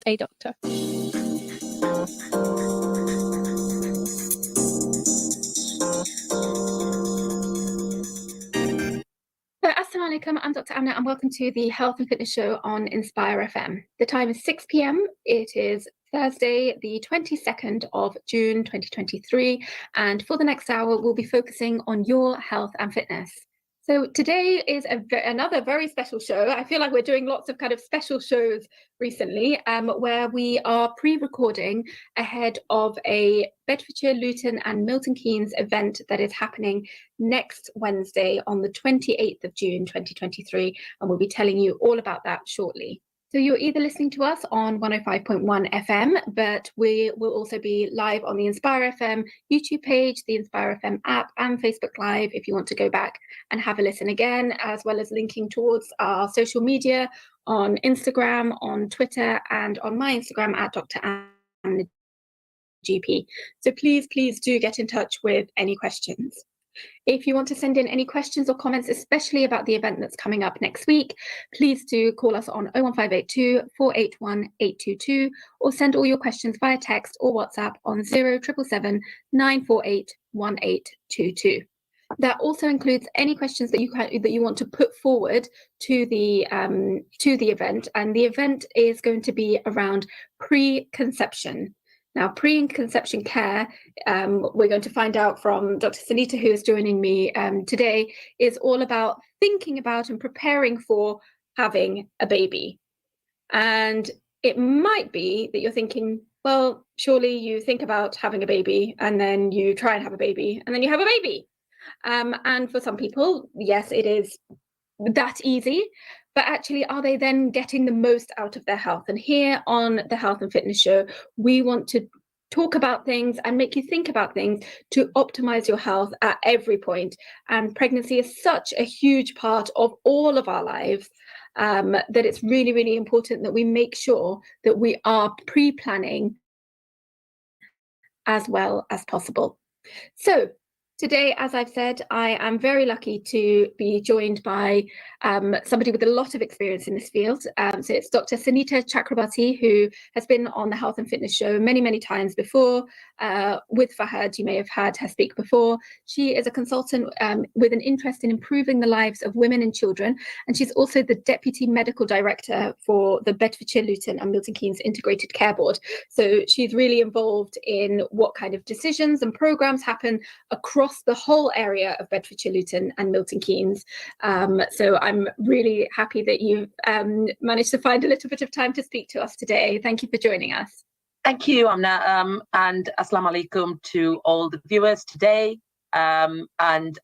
a doctor. So, Assalamu alaikum, I'm Dr. Amna and welcome to the Health and Fitness Show on Inspire FM. The time is 6 p.m. It is Thursday, the 22nd of June 2023, and for the next hour, we'll be focusing on your health and fitness. So today is another very special show. I feel like we're doing lots of kind of special shows recently, where we are pre-recording ahead of a Bedfordshire, Luton and Milton Keynes event that is happening next Wednesday on the 28th of June 2023, and we'll be telling you all about that shortly. So you're either listening to us on 105.1 FM, but we will also be live on the Inspire FM YouTube page, the Inspire FM app, and Facebook Live if you want to go back and have a listen again, as well as linking towards our social media on Instagram, on Twitter, and on my Instagram at Dr. Amna GP. So please do get in touch with any questions. If you want to send in any questions or comments, especially about the event that's coming up next week, please do call us on 01582 481 822 or send all your questions via text or WhatsApp on 0777 948 1822. That also includes any questions that you want to put forward to the event, and the event is going to be around pre-conception. Now, pre-conception care, we're going to find out from Dr. Sanhita, who is joining me today, is all about thinking about and preparing for having a baby. And it might be that you're thinking, well, surely you think about having a baby and then you try and have a baby and then you have a baby. And for some people, yes, it is that easy. But actually, are they then getting the most out of their health? And here on the Health and Fitness Show, we want to talk about things and make you think about things to optimize your health at every point. And pregnancy is such a huge part of all of our lives that it's really, really important that we make sure that we are pre-planning as well as possible. So today, as I've said, I am very lucky to be joined by somebody with a lot of experience in this field. So it's Dr. Sanhita Chakrabarti, who has been on the Health and Fitness Show many, many times before. With Fahad, you may have heard her speak before. She is a consultant with an interest in improving the lives of women and children, and she's also the Deputy Medical Director for the Bedfordshire, Luton and Milton Keynes Integrated Care Board. So she's really involved in what kind of decisions and programmes happen across the whole area of Bedfordshire, Luton and Milton Keynes. So I'm really happy that you've managed to find a little bit of time to speak to us today. Thank you for joining us. Thank you, Amna, and assalamu alaikum to all the viewers today. And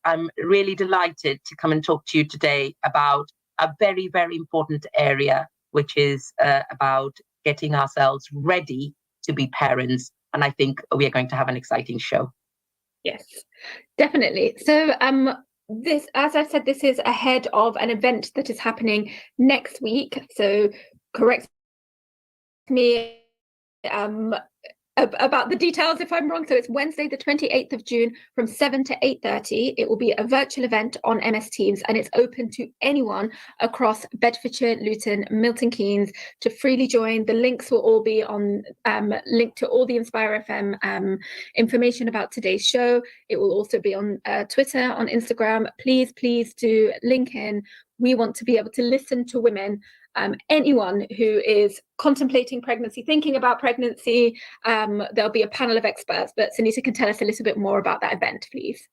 I'm really delighted to come and talk to you today about a very, very important area, which is about getting ourselves ready to be parents. And I think we are going to have an exciting show. Yes, definitely. So this, as I said, this is ahead of an event that is happening next week. So correct me about the details if I'm wrong. So it's Wednesday, the 28th of June from 7 to 8:30. It will be a virtual event on MS Teams, and it's open to anyone across Bedfordshire, Luton, Milton Keynes to freely join. The links will all be on linked to all the Inspire FM information about today's show. It will also be on Twitter, on Instagram. Please do link in. We want to be able to listen to women. Anyone who is contemplating pregnancy, thinking about pregnancy, there'll be a panel of experts, but Sanhita can tell us a little bit more about that event, please.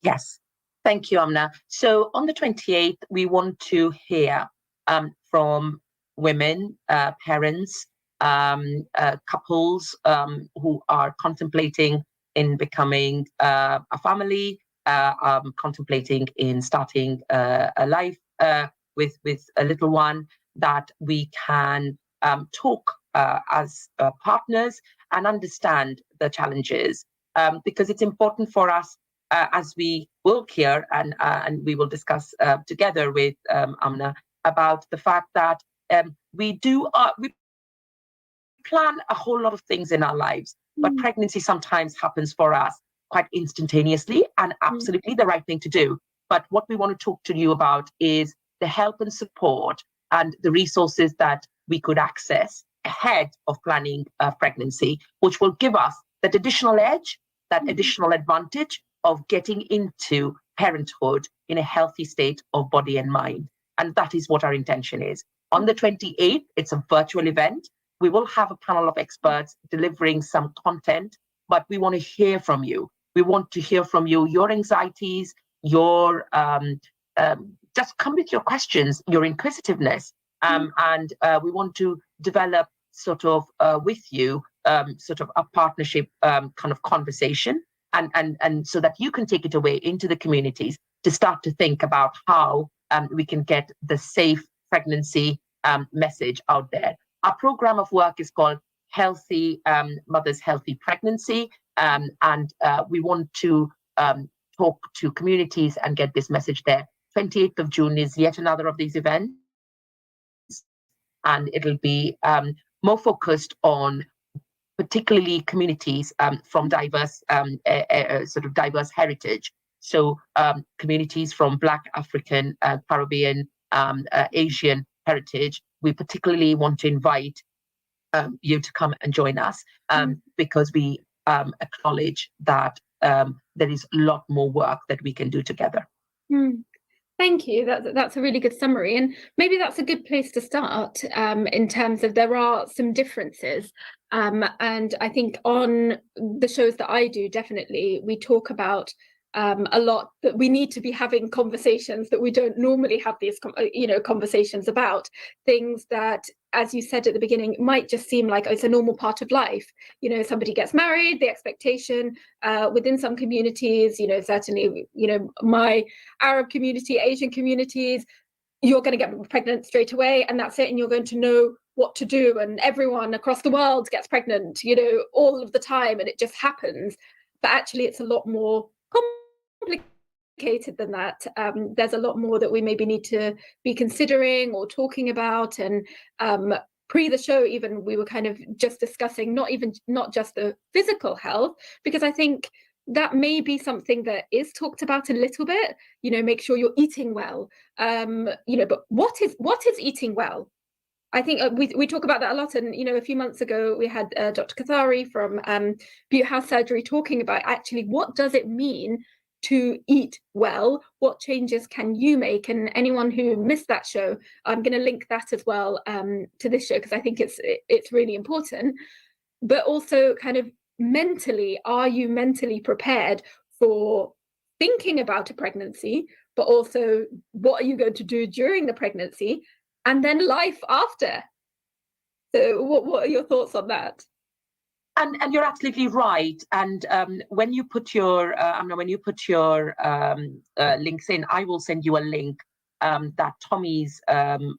Yes, thank you, Amna. So on the 28th, we want to hear from women, parents, couples who are contemplating in becoming a family, contemplating in starting a life with a little one, that we can talk as partners and understand the challenges, because it's important for us as we work here and we will discuss together with Amna about the fact that we plan a whole lot of things in our lives, but pregnancy sometimes happens for us quite instantaneously and absolutely the right thing to do. But what we want to talk to you about is the help and support and the resources that we could access ahead of planning pregnancy, which will give us that additional edge, that additional advantage of getting into parenthood in a healthy state of body and mind. And that is what our intention is. On the 28th, it's a virtual event. We will have a panel of experts delivering some content, but we want to hear from you. We want to hear from you, your anxieties, your just come with your questions, your inquisitiveness, and we want to develop sort of with you sort of a partnership kind of conversation, and so that you can take it away into the communities to start to think about how we can get the safe pregnancy message out there. Our program of work is called Healthy Mothers, Healthy Pregnancy, and we want to talk to communities and get this message there. 28th of June is yet another of these events, and it'll be more focused on particularly communities from diverse sort of diverse heritage. So communities from Black, African, Caribbean, Asian heritage. We particularly want to invite you to come and join us because we acknowledge that there is a lot more work that we can do together. Thank you. That's a really good summary, and maybe that's a good place to start in terms of there are some differences, and I think on the shows that I do, definitely we talk about a lot that we need to be having conversations that we don't normally have these conversations about, things that, as you said at the beginning, might just seem like it's a normal part of life. Somebody gets married, the expectation within some communities, certainly my Arab community, Asian communities, you're going to get pregnant straight away and that's it, and you're going to know what to do, and everyone across the world gets pregnant all of the time, and it just happens. But actually it's a lot more complicated than that. There's a lot more that we maybe need to be considering or talking about, and pre the show even we were kind of just discussing not just the physical health, because I think that may be something that is talked about a little bit, make sure you're eating well, but what is eating well? I think we talk about that a lot, and a few months ago we had Dr Kathari from Butte House Surgery talking about actually what does it mean to eat well, what changes can you make? And anyone who missed that show, I'm going to link that as well to this show, because I think it's really important. But also kind of mentally, are you mentally prepared for thinking about a pregnancy, but also what are you going to do during the pregnancy and then life after? So what are your thoughts on that? And you're absolutely right. And when you put your links in, I will send you a link that Tommy's,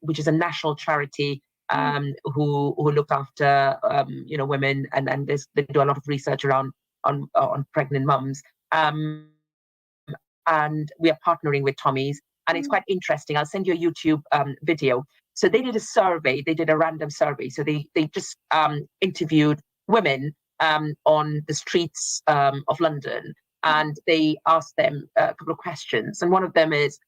which is a national charity who look after women, and they do a lot of research around on pregnant mums. And we are partnering with Tommy's, and it's quite interesting. I'll send you a YouTube video. So they did a survey. They did a random survey. So they just interviewed women on the streets of London, and they asked them a couple of questions. And one of them is,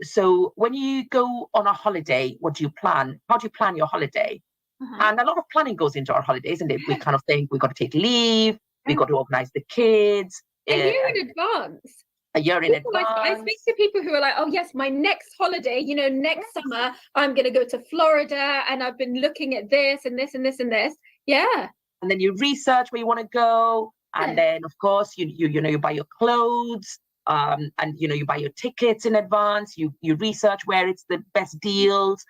so when you go on a holiday, what do you plan? How do you plan your holiday? And a lot of planning goes into our holidays, isn't it? We kind of think we've got to take leave, we've got to organize the kids. A year in advance. A year in advance. I speak to people who are like, oh yes, my next holiday, next summer, I'm going to go to Florida, and I've been looking at this and this and this and this. Yeah. And then you research where you want to go, and then of course you buy your clothes, and you buy your tickets in advance. You research where it's the best deals.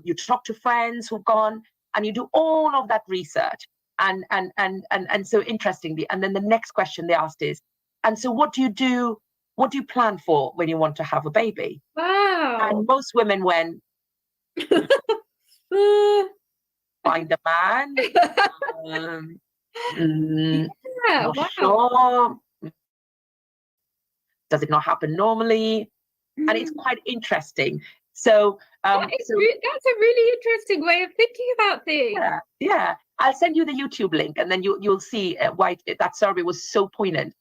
You talk to friends who've gone, and you do all of that research. And so interestingly, and then the next question they asked is, and so what do you do? What do you plan for when you want to have a baby? Wow. And most women went, find a man. Not sure. Does it not happen normally? And it's quite interesting. So that's a really interesting way of thinking about things. Yeah. I'll send you the YouTube link, and then you'll see why that survey was so poignant.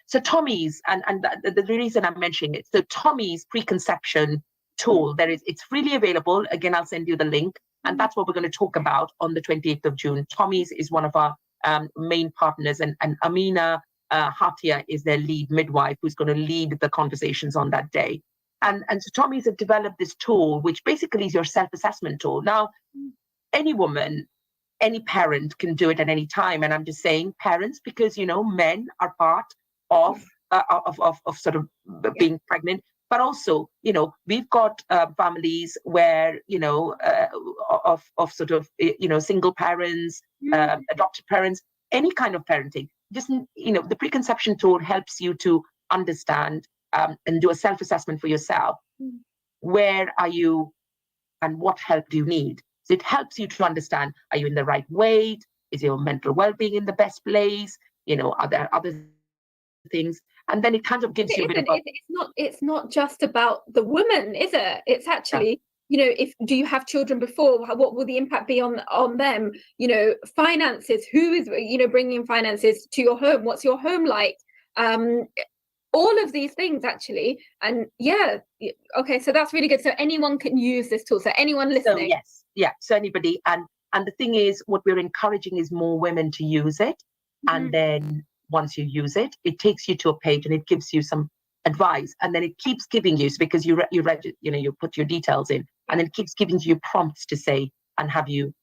So Tommy's, and the reason I'm mentioning it, so Tommy's preconception tool, it's freely available. Again, I'll send you the link. And that's what we're going to talk about on the 28th of June. Tommy's is one of our main partners, and Amna Hawash is their lead midwife who's going to lead the conversations on that day. And so Tommy's have developed this tool, which basically is your self-assessment tool. Now, any woman, any parent can do it at any time. And I'm just saying parents, because, men are part of sort of being pregnant. But also, we've got families where, of sort of, single parents, adopted parents, any kind of parenting. Just, the preconception tool helps you to understand and do a self-assessment for yourself. Where are you and what help do you need? So it helps you to understand, are you in the right weight? Is your mental well-being in the best place? Are there other things? And then it kind of gives you a bit of it's not just about the woman, is it? It's actually, do you have children before? What will the impact be on them? Finances, who is, bringing finances to your home? What's your home like? All of these things actually. And okay, so that's really good. So anyone can use this tool. So anyone listening. So, yes, so anybody. And the thing is, what we're encouraging is more women to use it. And then once you use it, it takes you to a page and it gives you some advice, and then it keeps giving you, because you read it, you put your details in, and then it keeps giving you prompts to say, and have you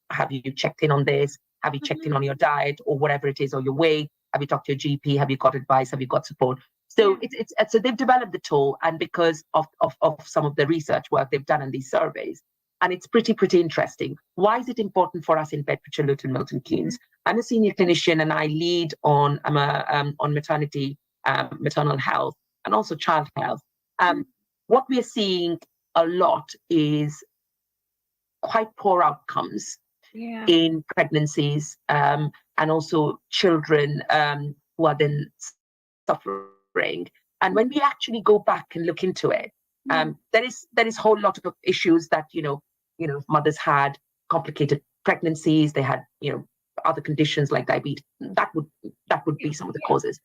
checked in on this? Have you checked in on your diet or whatever it is, or your weight? Have you talked to your GP? Have you got advice? Have you got support? So so they've developed the tool, and because of some of the research work they've done in these surveys, and it's pretty interesting. Why is it important for us in Bedfordshire, Luton, Milton Keynes? I'm a senior clinician, and I lead on maternity, maternal health, and also child health. What we are seeing a lot is quite poor outcomes in pregnancies, and also children who are then suffering. And when we actually go back and look into it, there is a whole lot of issues that mothers had complicated pregnancies, they had other conditions like diabetes. That would be some of the causes.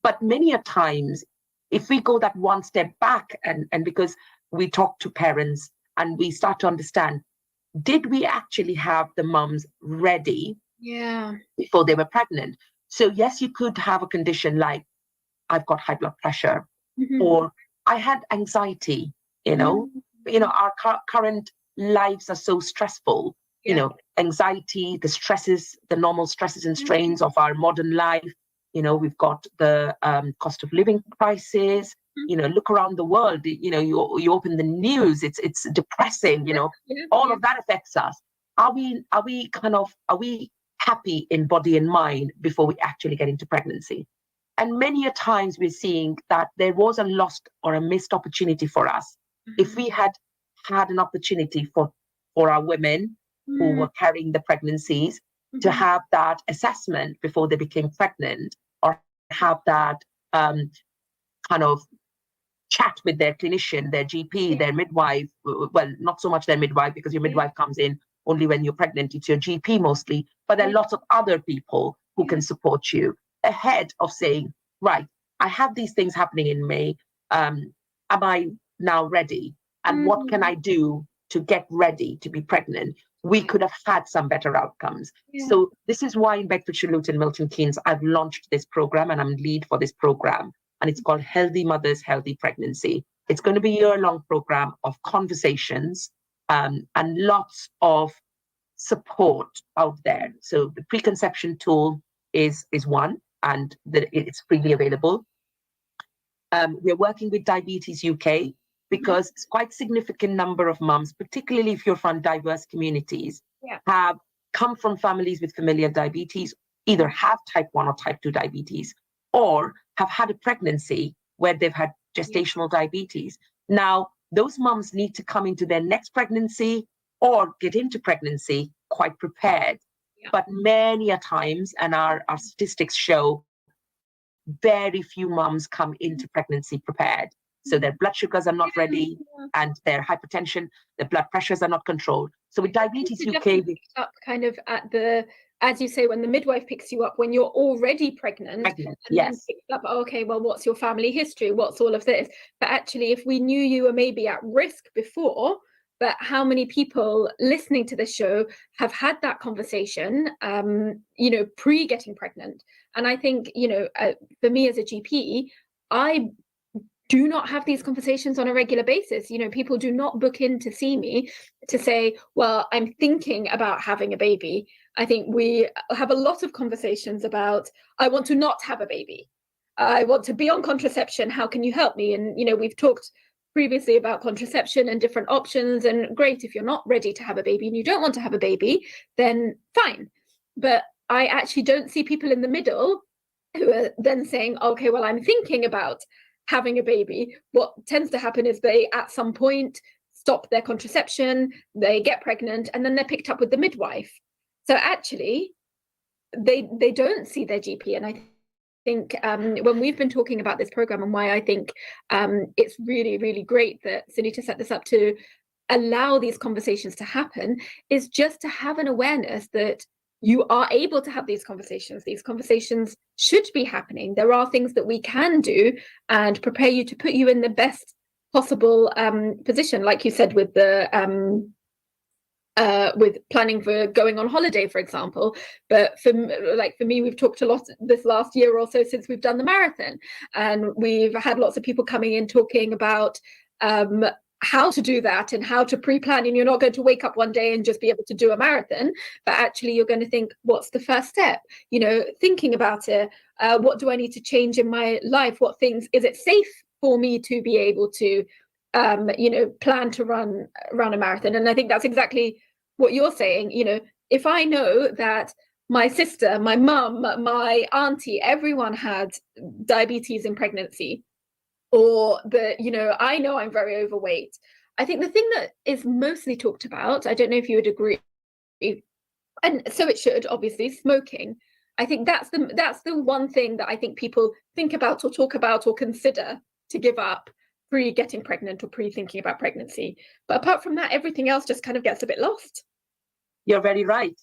But many a times, if we go that one step back, and because we talk to parents and we start to understand, did we actually have the mums ready before they were pregnant? So yes, you could have a condition like, I've got high blood pressure, or I had anxiety. Our current lives are so stressful. Anxiety, the stresses, the normal stresses and strains of our modern life. We've got the cost of living crisis. Look around the world. You open the news, it's depressing. All of that affects us. Are we happy in body and mind before we actually get into pregnancy? And many a times we're seeing that there was a lost or a missed opportunity for us. If we had an opportunity for our women who were carrying the pregnancies to have that assessment before they became pregnant, or have that kind of chat with their clinician, their GP, their midwife. Well, not so much their midwife, because your midwife comes in only when you're pregnant. It's your GP mostly, but there are lots of other people who can support you ahead of saying, right, I have these things happening in me. Am I now ready? And what can I do to get ready to be pregnant? We could have had some better outcomes. So this is why in Bedfordshire, Luton, Milton Keynes, I've launched this program, and I'm lead for this program. And it's called Healthy Mothers, Healthy Pregnancy. It's going to be a year-long program of conversations and lots of support out there. So the preconception tool is one, and it's freely available. We're working with Diabetes UK, because it's quite significant number of mums, particularly if you're from diverse communities, have come from families with familial diabetes, either have type 1 or type 2 diabetes, or have had a pregnancy where they've had gestational diabetes. Now, those mums need to come into their next pregnancy or get into pregnancy quite prepared. But many a times, and our statistics show, very few mums come into pregnancy prepared. So their blood sugars are not ready, and their hypertension, their blood pressures are not controlled. So with Diabetes UK, up kind of at the, as you say, when the midwife picks you up when you're already pregnant, and then picks up, okay, well, what's your family history? What's all of this? But actually, if we knew you were maybe at risk before, but how many people listening to this show have had that conversation, pre getting pregnant? And I think, for me as a GP, I do not have these conversations on a regular basis. People do not book in to see me to say, well, I'm thinking about having a baby. I think we have a lot of conversations about, I want to not have a baby. I want to be on contraception. How can you help me? And, we've talked previously about contraception and different options. And great, if you're not ready to have a baby and you don't want to have a baby, then fine. But I actually don't see people in the middle who are then saying, okay, well, I'm thinking about having a baby. What tends to happen is they at some point stop their contraception, they get pregnant, and then they're picked up with the midwife. So actually they don't see their GP. And I think when we've been talking about this program and why I think it's really, really great that Sanhita set this up to allow these conversations to happen, is just to have an awareness that you are able to have these conversations. These conversations should be happening. There are things that we can do and prepare you to put you in the best possible position, like you said, with the with planning for going on holiday, for example. But for me, we've talked a lot this last year or so since we've done the marathon, and we've had lots of people coming in talking about how to do that and how to pre-plan. And you're not going to wake up one day and just be able to do a marathon, but actually you're going to think, what's the first step? Thinking about it. What do I need to change in my life? What things, is it safe for me to be able to plan to run a marathon? And I think that's exactly what you're saying. If I know that my sister, my mum, my auntie, everyone had diabetes in pregnancy, or that, I know I'm very overweight. I think the thing that is mostly talked about, I don't know if you would agree, and so it should, obviously, smoking. I think that's the one thing that I think people think about or talk about or consider to give up pre getting pregnant or pre thinking about pregnancy. But apart from that, everything else just kind of gets a bit lost. You're very right.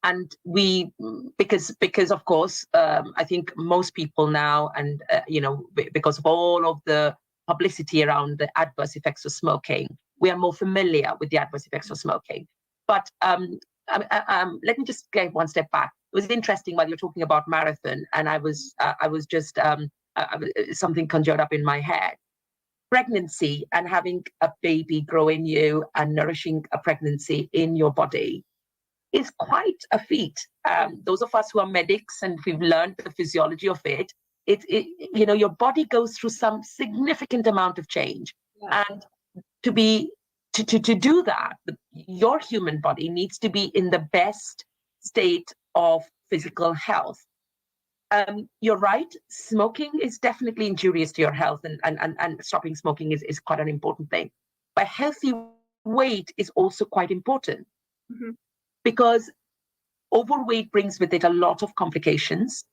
And we, because of course, I think most people now, and because of all of the publicity around the adverse effects of smoking, we are more familiar with the adverse effects of smoking. But let me just get one step back. It was interesting while you're talking about marathon, and I was just something conjured up in my head. Pregnancy and having a baby grow in you and nourishing a pregnancy in your body is quite a feat. Those of us who are medics and we've learned the physiology of it, your body goes through some significant amount of change. Yeah. And to do that, your human body needs to be in the best state of physical health. You're right, smoking is definitely injurious to your health, and stopping smoking is quite an important thing. But healthy weight is also quite important. Mm-hmm. Because overweight brings with it a lot of complications.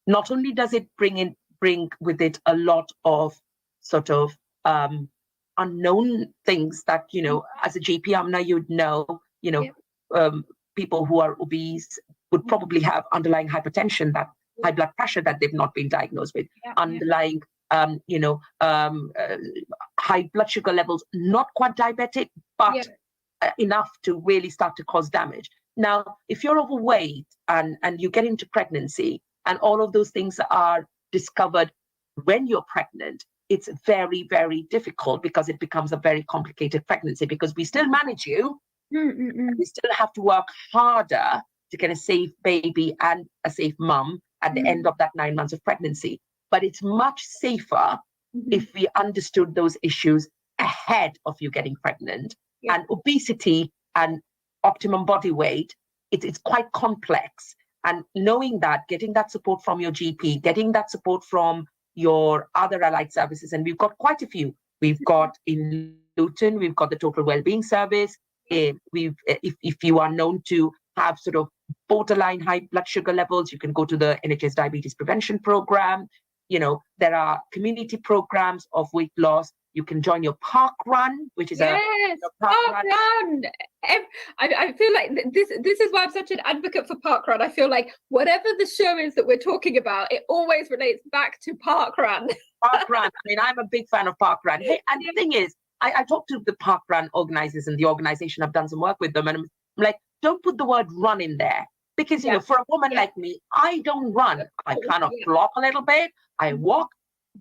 Not only does it bring with it a lot of sort of unknown things that, as a GP, Amna, people who are obese would probably have underlying hypertension, that high blood pressure that they've not been diagnosed with, underlying, high blood sugar levels, not quite diabetic, but enough to really start to cause damage. Now, if you're overweight and you get into pregnancy and all of those things are discovered when you're pregnant, it's very, very difficult, because it becomes a very complicated pregnancy, because we still manage you. We still have to work harder to get a safe baby and a safe mum at the end of that 9 months of pregnancy. But it's much safer if we understood those issues ahead of you getting pregnant. And obesity and optimum body weight, it's quite complex. And knowing that, getting that support from your GP, getting that support from your other allied services, and we've got quite a few. We've got in Luton, we've got the Total Wellbeing Service. If you are known to have sort of borderline high blood sugar levels, you can go to the NHS Diabetes Prevention Program. There are community programs of weight loss. You can join your park run, which is a park run. I feel like this is why I'm such an advocate for park run. I feel like whatever the show is that we're talking about, it always relates back to park run. Park run. I mean, I'm a big fan of park run. Hey, and the thing is, I talk to the park run organizers and the organization. I've done some work with them, and I'm like, don't put the word run in there. Because, for a woman like me, I don't run. I kind of flop a little bit. I walk,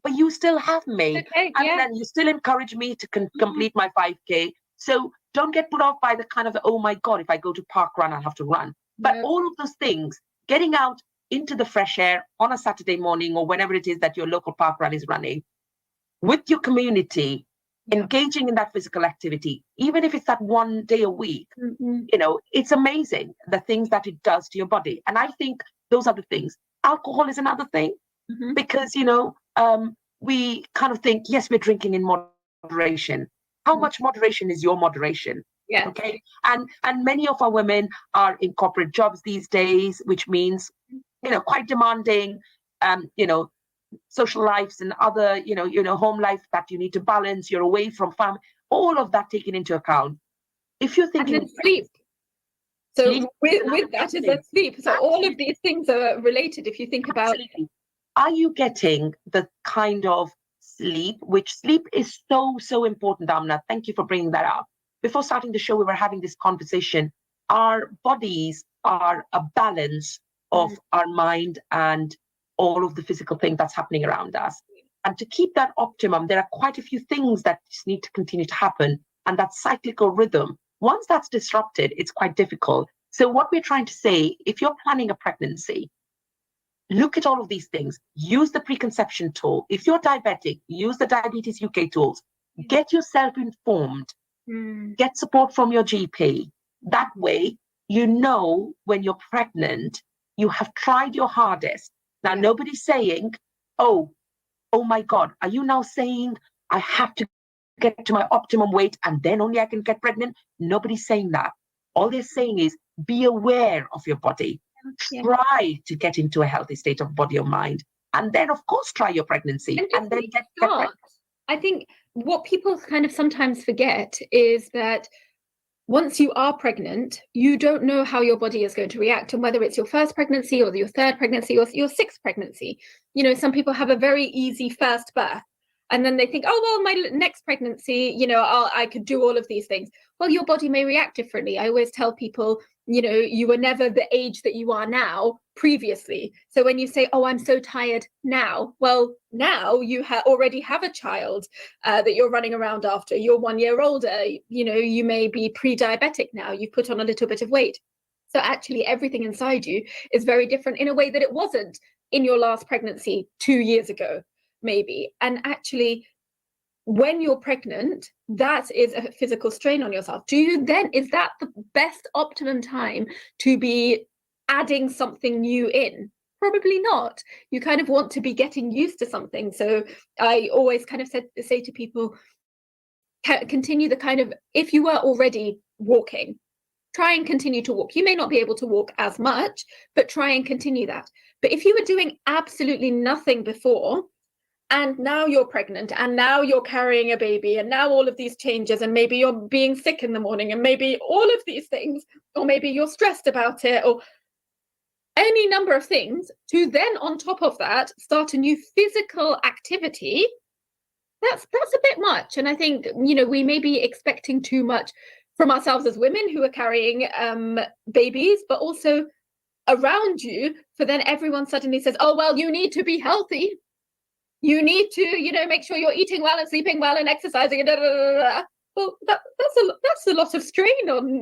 but you still have me. Okay, and then you still encourage me to complete my 5K. So don't get put off by the kind of, oh my God, if I go to park run, I'll have to run. But all of those things, getting out into the fresh air on a Saturday morning or whenever it is that your local park run is running, with your community, engaging in that physical activity, even if it's that one day a week, it's amazing the things that it does to your body. And I think those are the things. Alcohol is another thing, because, we kind of think, yes, we're drinking in moderation. How much moderation is your moderation? Yes. Okay. And many of our women are in corporate jobs these days, which means, quite demanding, social lives and other, home life that you need to balance. You're away from family, all of that taken into account. If you're thinking, and then sleep. So with that is then sleep. So all of these things are related. If you think about, are you getting the kind of sleep, which sleep is so important, Amna? Thank you for bringing that up. Before starting the show, we were having this conversation. Our bodies are a balance of our mind and all of the physical thing that's happening around us. And to keep that optimum, there are quite a few things that just need to continue to happen. And that cyclical rhythm, once that's disrupted, it's quite difficult. So what we're trying to say, if you're planning a pregnancy, look at all of these things. Use the preconception tool. If you're diabetic, use the Diabetes UK tools. Get yourself informed. Get support from your GP. That way, when you're pregnant, you have tried your hardest. Now, nobody's saying, oh my God, are you now saying I have to get to my optimum weight and then only I can get pregnant? Nobody's saying that. All they're saying is be aware of your body. Try to get into a healthy state of body or mind. And then, of course, try your pregnancy. And then get pregnant. I think what people kind of sometimes forget is that once you are pregnant, you don't know how your body is going to react, and whether it's your first pregnancy or your third pregnancy or your sixth pregnancy. Some people have a very easy first birth, and then they think, oh, well, my next pregnancy, I could do all of these things. Well, your body may react differently. I always tell people, you were never the age that you are now previously. So when you say, oh, I'm so tired now, well, now you already have a child that you're running around after. You're 1 year older. You may be pre-diabetic now. You've put on a little bit of weight. So actually everything inside you is very different in a way that it wasn't in your last pregnancy 2 years ago, maybe. And actually, when you're pregnant, that is a physical strain on yourself. Is that the best optimum time to be adding something new in? Probably not. You kind of want to be getting used to something. So I always kind of say to people, continue the kind of, if you were already walking, try and continue to walk. You may not be able to walk as much, but try and continue that. But if you were doing absolutely nothing before, and now you're pregnant, and now you're carrying a baby, and now all of these changes, and maybe you're being sick in the morning, and maybe all of these things, or maybe you're stressed about it, or any number of things, to then on top of that start a new physical activity, that's a bit much. And I think, we may be expecting too much from ourselves as women who are carrying babies, but also around you, for then everyone suddenly says, oh, well, you need to be healthy. You need to, make sure you're eating well and sleeping well and exercising. And Well, that's a lot of strain on,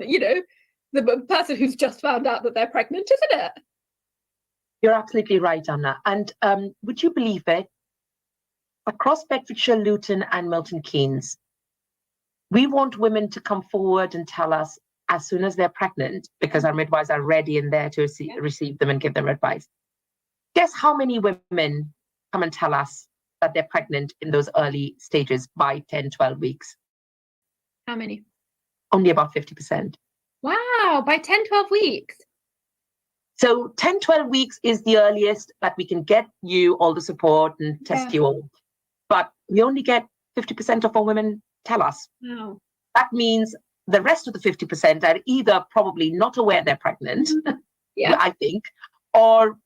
the person who's just found out that they're pregnant, isn't it? You're absolutely right, Amna. And would you believe it? Across Bedfordshire, Luton and Milton Keynes, we want women to come forward and tell us as soon as they're pregnant, because our midwives are ready and there to receive them and give them advice. Guess how many women come and tell us that they're pregnant in those early stages by 10, 12 weeks? How many? Only about 50%. Wow, by 10, 12 weeks. So 10, 12 weeks is the earliest that we can get you all the support and test you all. But we only get 50% of our women tell us. Wow. That means the rest of the 50% are either probably not aware they're pregnant, I think, or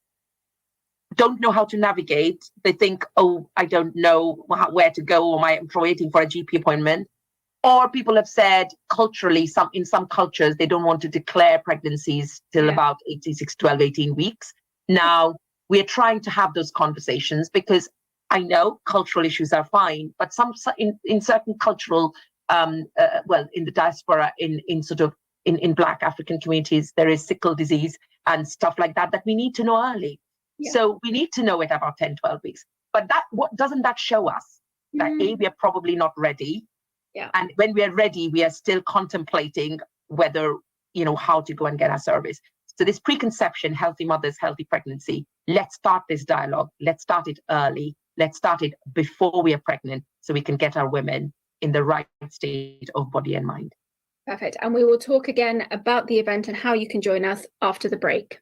don't know how to navigate. They think, oh, I don't know where to go, or I'm waiting for a GP appointment. Or people have said culturally, in some cultures, they don't want to declare pregnancies till about 12, 18 weeks. Now, we're trying to have those conversations because I know cultural issues are fine, but in certain cultural, in the diaspora, in Black African communities, there is sickle disease and stuff like that we need to know early. Yeah. So we need to know it about 10, 12 weeks. But doesn't that show us that A, we are probably not ready? Yeah. And when we are ready, we are still contemplating whether, how to go and get our service. So this preconception, healthy mothers, healthy pregnancy, let's start this dialogue. Let's start it early. Let's start it before we are pregnant so we can get our women in the right state of body and mind. Perfect. And we will talk again about the event and how you can join us after the break.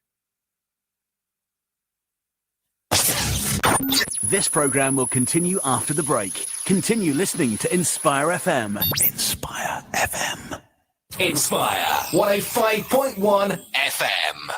This programme will continue after the break. Continue listening to Inspire FM. Inspire FM. Inspire 105.1 FM.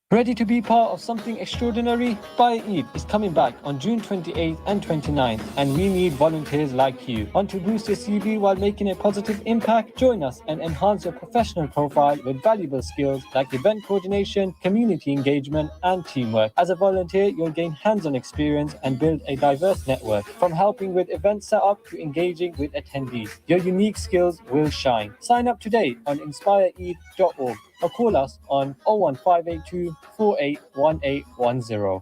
Ready to be part of something extraordinary? Inspire Eid is coming back on June 28th and 29th, and we need volunteers like you. Want to boost your CV while making a positive impact? Join us and enhance your professional profile with valuable skills like event coordination, community engagement, and teamwork. As a volunteer, you'll gain hands-on experience and build a diverse network, from helping with event setup to engaging with attendees. Your unique skills will shine. Sign up today on inspireeid.org. or call us on 01582 481810.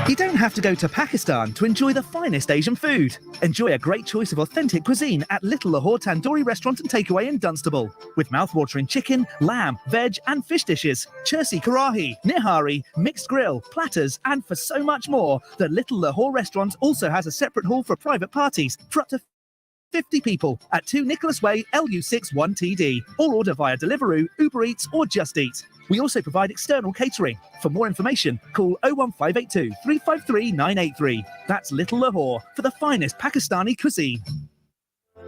You don't have to go to Pakistan to enjoy the finest Asian food. Enjoy a great choice of authentic cuisine at Little Lahore Tandoori Restaurant and Takeaway in Dunstable. With mouth-watering chicken, lamb, veg and fish dishes, Chersi Karahi, Nihari, mixed grill, platters and for so much more, the Little Lahore Restaurant also has a separate hall for private parties for up to 50 people at 2 Nicholas Way, LU6 1TD. Or order via Deliveroo, Uber Eats or Just Eat. We also provide external catering. For more information, call 01582 353 983. That's Little Lahore for the finest Pakistani cuisine.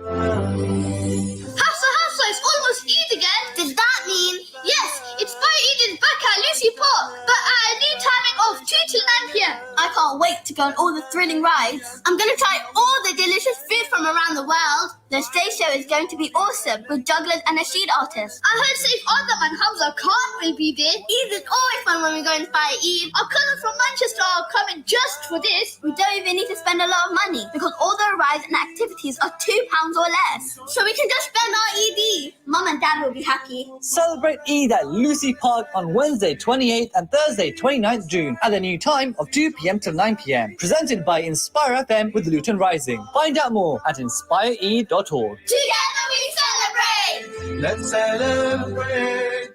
Hafsa, it's almost Eid again. Does that mean? Yes, it's Eid is back at Lucy Park, but at a new timing of 2 till 9 p.m. I can't wait to go on all the thrilling rides. I'm going to try all the delicious food from around the world. The stage show is going to be awesome with jugglers and nasheed artists. I heard Saif Adam and Hamza Khan will be there. Eid is always fun when we go and Inspire Eid. Our cousins from Manchester are coming just for this. We don't even need to spend a lot of money because all the rides and activities are £2 or less. So we can just spend our Eid. Mum and Dad will be happy. Celebrate Eid at Lucy Park on Wednesday 28th and Thursday 29th June at a new time of 2 p.m. till 9 p.m. Presented by Inspire FM with Luton Rising. Find out more at inspireeid.org. Together we celebrate! Let's celebrate!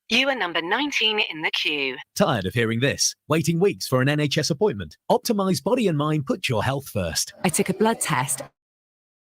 You are number 19 in the queue. Tired of hearing this? Waiting weeks for an NHS appointment? Optimise Body and Mind puts your health first. I took a blood test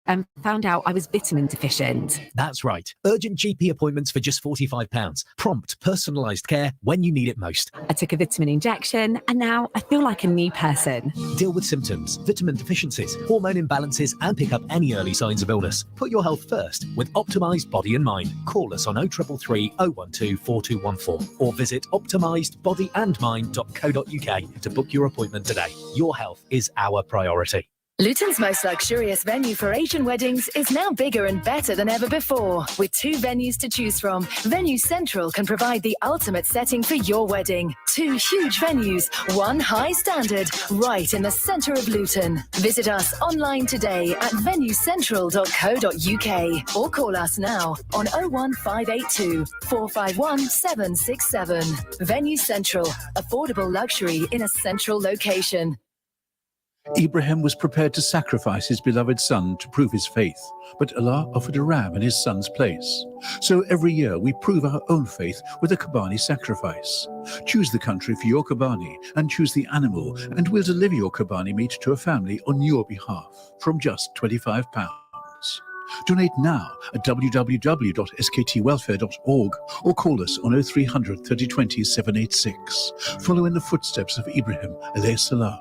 and found out I was vitamin deficient. That's right. Urgent GP appointments for just £45. Prompt, personalised care when you need it most. I took a vitamin injection and now I feel like a new person. Deal with symptoms, vitamin deficiencies, hormone imbalances and pick up any early signs of illness. Put your health first with Optimised Body and Mind. Call us on 0333 012 4214 or visit optimisedbodyandmind.co.uk to book your appointment today. Your health is our priority. Luton's most luxurious venue for Asian weddings is now bigger and better than ever before. With 2 venues to choose from, Venue Central can provide the ultimate setting for your wedding. 2 huge venues, 1 high standard, right in the centre of Luton. Visit us online today at venuecentral.co.uk or call us now on 01582 451 767. Venue Central, affordable luxury in a central location. Ibrahim was prepared to sacrifice his beloved son to prove his faith, but Allah offered a ram in his son's place. So every year we prove our own faith with a Qurbani sacrifice. Choose the country for your Qurbani and choose the animal, and we'll deliver your Qurbani meat to a family on your behalf from just £25. Donate now at www.sktwelfare.org or call us on 0300 3020 786. Follow in the footsteps of Ibrahim alayhi salam.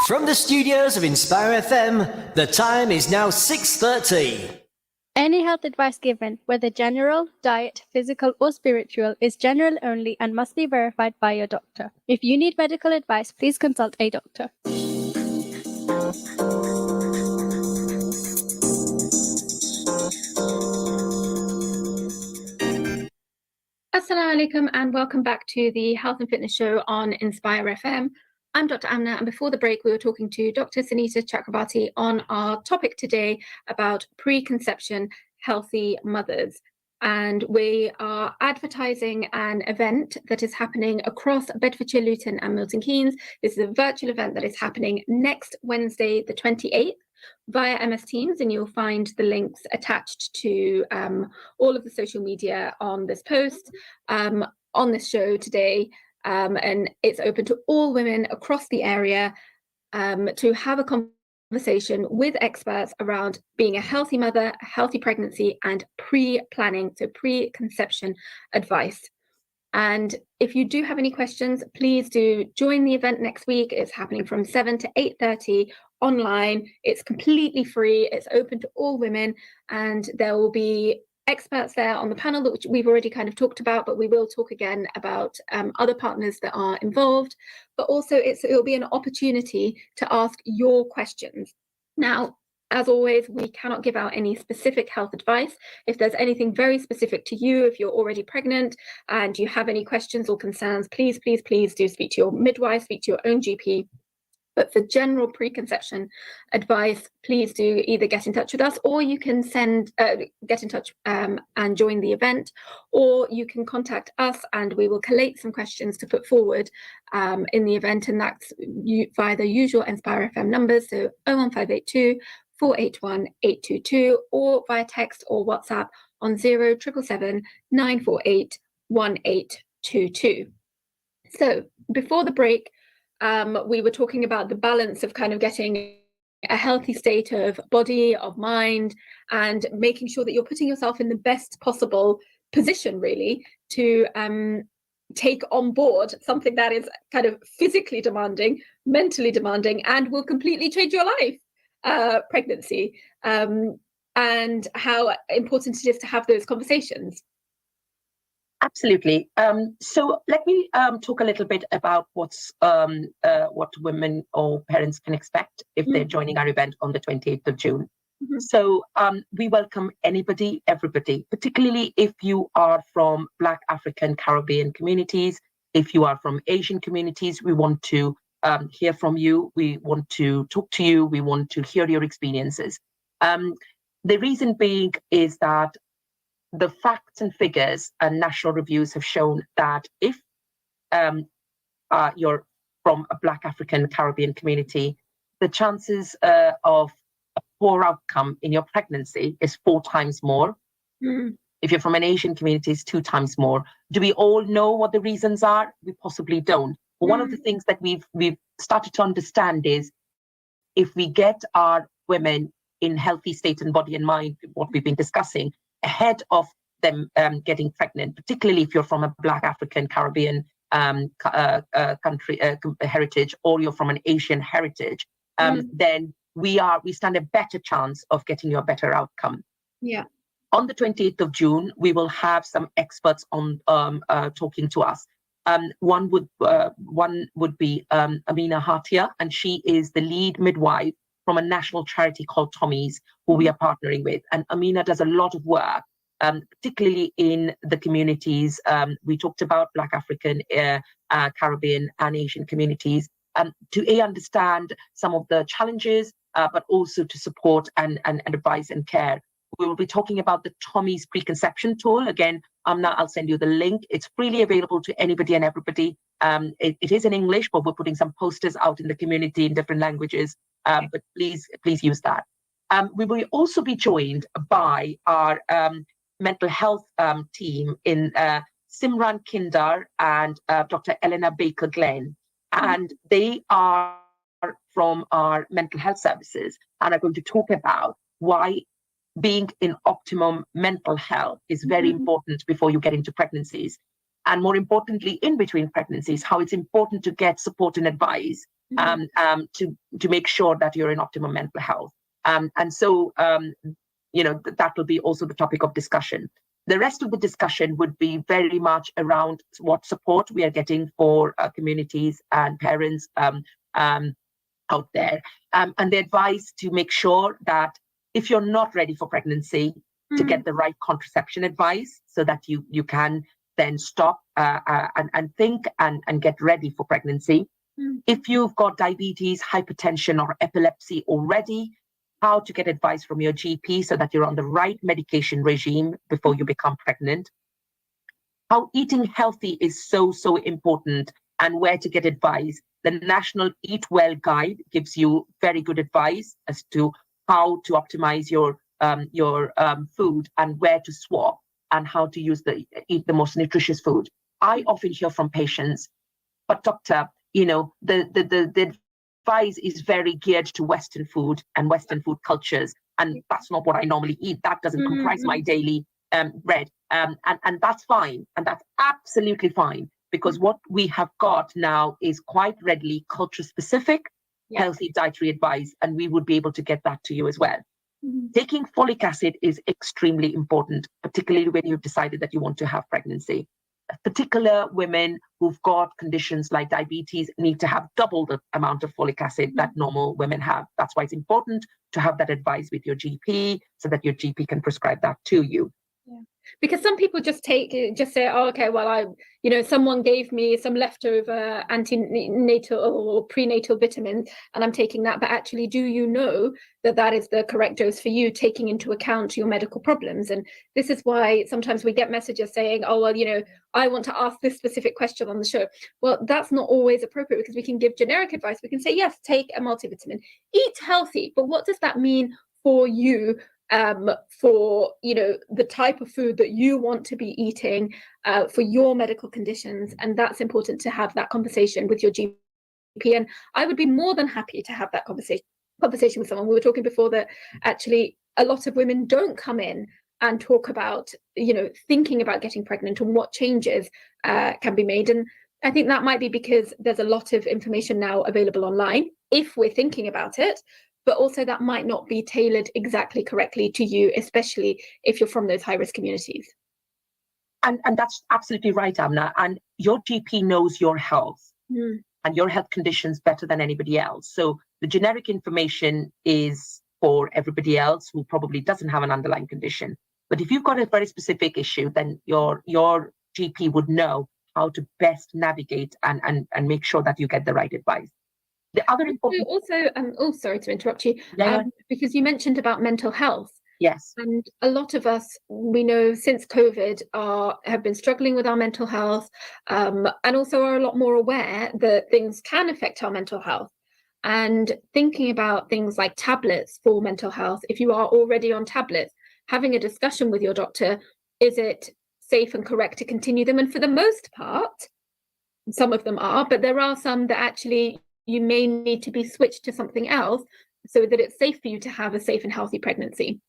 From the studios of Inspire FM, the time is now 6:30. Any health advice given, whether general, diet, physical, or spiritual, is general only and must be verified by your doctor. If you need medical advice, please consult a doctor. Assalamu alaikum and welcome back to the Health and Fitness Show on Inspire FM. I'm Dr. Amna, and before the break we were talking to Dr. Sanhita Chakrabarti on our topic today about preconception healthy mothers. And we are advertising an event that is happening across Bedfordshire, Luton and Milton Keynes. This is a virtual event that is happening next Wednesday, the 28th, via MS Teams, and you'll find the links attached to all of the social media on this post, on this show today. And it's open to all women across the area to have a conversation with experts around being a healthy mother, a healthy pregnancy, and pre-planning, so preconception advice. And if you do have any questions, please do join the event next week. It's happening from 7 to 8:30 online. It's completely free. It's open to all women, and there will be experts there on the panel, which we've already kind of talked about, but we will talk again about other partners that are involved. But also it'll be an opportunity to ask your questions. Now, as always, we cannot give out any specific health advice. If there's anything very specific to you, if you're already pregnant and you have any questions or concerns, please, please, please do speak to your midwife, speak to your own GP. But for general preconception advice, please do either get in touch with us, or you can get in touch and join the event, or you can contact us and we will collate some questions to put forward in the event, and that's via the usual Inspire FM numbers, so 01582 481 822, or via text or WhatsApp on 0777 948 1822. So before the break, we were talking about the balance of kind of getting a healthy state of body, of mind, and making sure that you're putting yourself in the best possible position, really, to take on board something that is kind of physically demanding, mentally demanding, and will completely change your life, pregnancy, and how important it is to have those conversations. Absolutely. So let me talk a little bit about what women or parents can expect if they're joining our event on the 28th of June. Mm-hmm. So we welcome anybody, everybody, particularly if you are from Black, African, Caribbean communities, if you are from Asian communities. We want to hear from you. We want to talk to you. We want to hear your experiences. The reason being is that the facts and figures and national reviews have shown that if you're from a Black, African, Caribbean community, the chances of a poor outcome in your pregnancy is 4 times more. Mm. If you're from an Asian community, it's 2 times more. Do we all know what the reasons are? We possibly don't. But one of the things that we've started to understand is if we get our women in healthy state and body and mind, what we've been discussing, ahead of them getting pregnant, particularly if you're from a Black, African, Caribbean country heritage, or you're from an Asian heritage, then we stand a better chance of getting you a better outcome. Yeah. On the 28th of June, we will have some experts on talking to us. One would be Amna Hawash, and she is the lead midwife from a national charity called Tommy's, who we are partnering with. And Amina does a lot of work, particularly in the communities we talked about, Black, African, Caribbean and Asian communities, to understand some of the challenges, but also to support and advise and care. We will be talking about the Tommy's preconception tool. Again, Amna, I'll send you the link. It's freely available to anybody and everybody. It is in English, but we're putting some posters out in the community in different languages. But please use that. We will also be joined by our mental health team in Simran Kindar and Dr. Eleanor Baker-Glenn. And they are from our mental health services and are going to talk about why being in optimum mental health is very important before you get into pregnancies. And more importantly, in between pregnancies, how it's important to get support and advice to make sure that you're in optimum mental health. And so that will be also the topic of discussion. The rest of the discussion would be very much around what support we are getting for communities and parents out there, and the advice to make sure that if you're not ready for pregnancy, to get the right contraception advice so that you can then stop and think and get ready for pregnancy. If you've got diabetes, hypertension, or epilepsy already, how to get advice from your GP so that you're on the right medication regime before you become pregnant. How eating healthy is so important, and where to get advice. The National Eat Well Guide gives you very good advice as to how to optimize your food and where to swap and how to eat the most nutritious food. I often hear from patients, but doctor, the advice is very geared to Western food and Western food cultures, and that's not what I normally eat. That doesn't comprise my daily bread, and that's fine, and that's absolutely fine, because what we have got now is quite readily culture-specific, healthy dietary advice, and we would be able to get that to you as well. Taking folic acid is extremely important, particularly when you've decided that you want to have pregnancy. Particular women who've got conditions like diabetes need to have double the amount of folic acid that normal women have. That's why it's important to have that advice with your GP so that your GP can prescribe that to you. Yeah. Because some people just say, oh, okay, well, someone gave me some leftover antenatal or prenatal vitamins and I'm taking that. But actually, do you know that is the correct dose for you, taking into account your medical problems? And this is why sometimes we get messages saying, oh, well, I want to ask this specific question on the show. Well, that's not always appropriate, because we can give generic advice. We can say, yes, take a multivitamin, eat healthy. But what does that mean for you? For the type of food that you want to be eating for your medical conditions, and that's important to have that conversation with your GP. And I would be more than happy to have that conversation with someone. We were talking before that actually a lot of women don't come in and talk about thinking about getting pregnant and what changes can be made. And I think that might be because there's a lot of information now available online if we're thinking about it. But also that might not be tailored exactly correctly to you, especially if you're from those high-risk communities. And that's absolutely right, Amna. And your GP knows your health and your health conditions better than anybody else. So the generic information is for everybody else who probably doesn't have an underlying condition. But if you've got a very specific issue, then your GP would know how to best navigate and make sure that you get the right advice. The other important... Also, sorry to interrupt you, because you mentioned about mental health. Yes. And a lot of us, we know since COVID, have been struggling with our mental health, and also are a lot more aware that things can affect our mental health. And thinking about things like tablets for mental health, if you are already on tablets, having a discussion with your doctor, is it safe and correct to continue them? And for the most part, some of them are, but there are some that actually you may need to be switched to something else so that it's safe for you to have a safe and healthy pregnancy.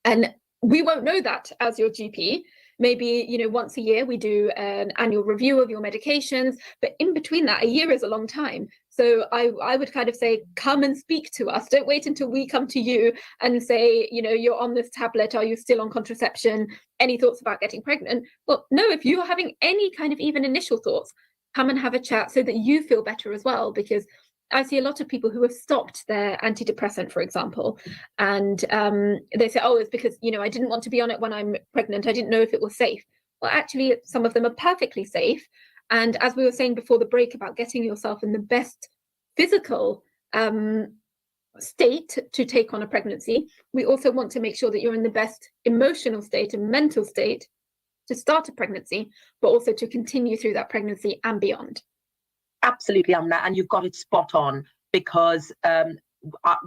And we won't know that as your GP. Maybe, once a year we do an annual review of your medications, but in between that, a year is a long time. So I would kind of say, come and speak to us. Don't wait until we come to you and say, you're on this tablet. Are you still on contraception? Any thoughts about getting pregnant? Well, no, if you're having any kind of even initial thoughts, come and have a chat so that you feel better as well, because I see a lot of people who have stopped their antidepressant, for example, and they say, oh, it's because, I didn't want to be on it when I'm pregnant. I didn't know if it was safe. Well, actually, some of them are perfectly safe. And as we were saying before the break about getting yourself in the best physical state to take on a pregnancy, we also want to make sure that you're in the best emotional state and mental state to start a pregnancy, but also to continue through that pregnancy and beyond. Absolutely, Amna, and you've got it spot on, because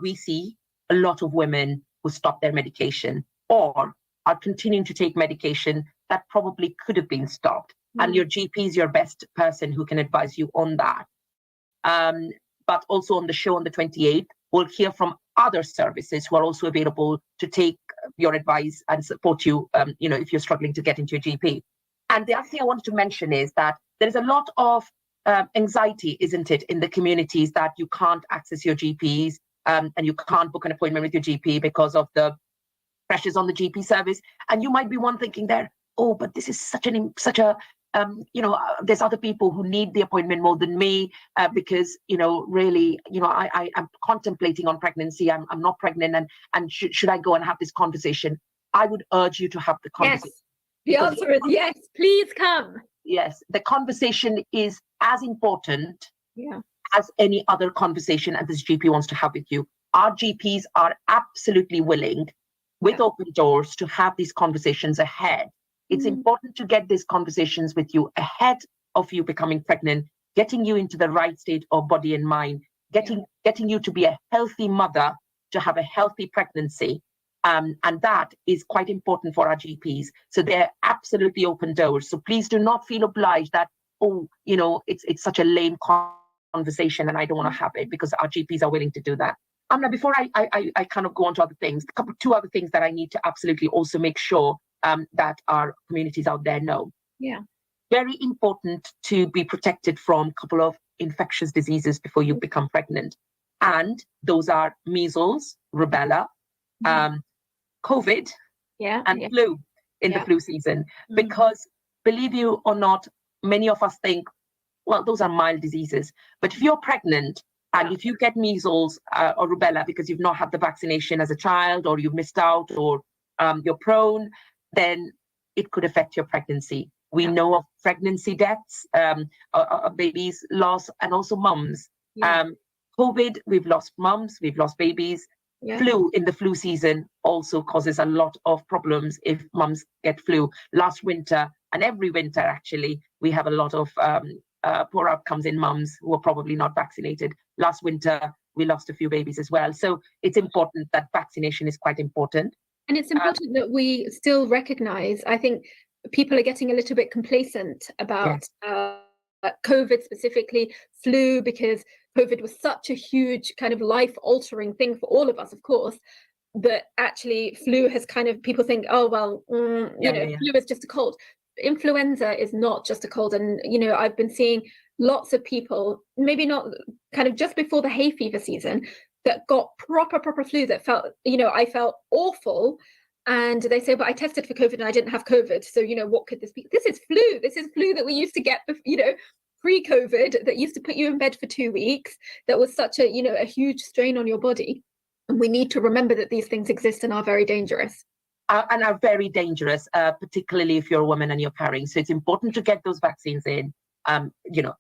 we see a lot of women who stop their medication or are continuing to take medication that probably could have been stopped. And your GP is your best person who can advise you on that. But also on the show on the 28th, we'll hear from other services who are also available to take your advice and support you, if you're struggling to get into your GP. And the other thing I wanted to mention is that there's a lot of anxiety, isn't it, in the communities that you can't access your GPs and you can't book an appointment with your GP because of the pressures on the GP service. And you might be one thinking there, oh, but this is such a there's other people who need the appointment more than me because, really, I'm contemplating on pregnancy. I'm not pregnant. And should I go and have this conversation? I would urge you to have the conversation. Yes, the answer is yes, please come. Yes, the conversation is as important Yeah. as any other conversation that this GP wants to have with you. Our GPs are absolutely willing, with open doors, to have these conversations ahead. It's important to get these conversations with you ahead of you becoming pregnant, getting you into the right state of body and mind, getting you to be a healthy mother, to have a healthy pregnancy. And that is quite important for our GPs. So they're absolutely open doors. So please do not feel obliged that, it's such a lame conversation and I don't want to have it, because our GPs are willing to do that. Amna, before I kind of go on to other things, two other things that I need to absolutely also make sure that our communities out there know. Yeah. Very important to be protected from a couple of infectious diseases before you become pregnant. And those are measles, rubella, COVID, and flu in the flu season. Because believe you or not, many of us think, well, those are mild diseases. But if you're pregnant and if you get measles or rubella because you've not had the vaccination as a child, or you've missed out, or you're prone, then it could affect your pregnancy. We know of pregnancy deaths, babies lost, and also mums. COVID, we've lost mums, we've lost babies. Flu in the flu season also causes a lot of problems if mums get flu. Last winter, and every winter actually, we have a lot of poor outcomes in mums who are probably not vaccinated. Last winter, we lost a few babies as well. So it's important that vaccination is quite important. And it's important that we still recognize, I think people are getting a little bit complacent about COVID, specifically flu, because COVID was such a huge kind of life-altering thing for all of us, of course. But actually, flu has kind of, people think, oh, well, flu is just a cold. Influenza is not just a cold. And, I've been seeing lots of people, maybe not kind of just before the hay fever season, that got proper flu that felt, I felt awful. And they say, but I tested for COVID and I didn't have COVID. So, what could this be? This is flu. This is flu that we used to get, pre-COVID, that used to put you in bed for 2 weeks. That was such a, a huge strain on your body. And we need to remember that these things exist and are very dangerous. And are very dangerous, particularly if you're a woman and you're carrying. So it's important to get those vaccines in,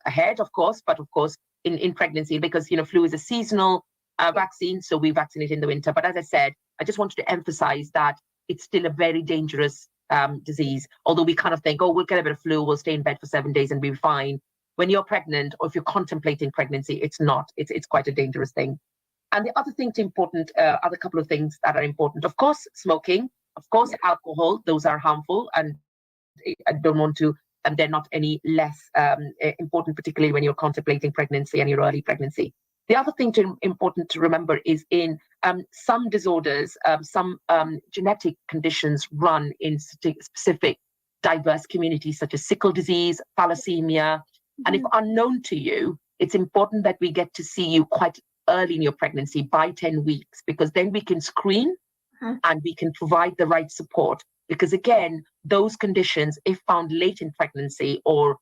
ahead, of course, but of course in pregnancy, because, flu is a seasonal vaccine. So we vaccinate in the winter. But as I said, I just wanted to emphasize that it's still a very dangerous disease. Although we kind of think, oh, we'll get a bit of flu, we'll stay in bed for 7 days and be fine. When you're pregnant, or if you're contemplating pregnancy, it's not. It's quite a dangerous thing. And the other thing other couple of things that are important, of course, smoking, of course, alcohol, those are harmful, and I don't want to, and they're not any less important, particularly when you're contemplating pregnancy and your early pregnancy. The other thing important to remember is in some disorders, some genetic conditions run in specific diverse communities, such as sickle disease, thalassemia. And if unknown to you, it's important that we get to see you quite early in your pregnancy, by 10 weeks, because then we can screen and we can provide the right support. Because again, those conditions, if found late in pregnancy, or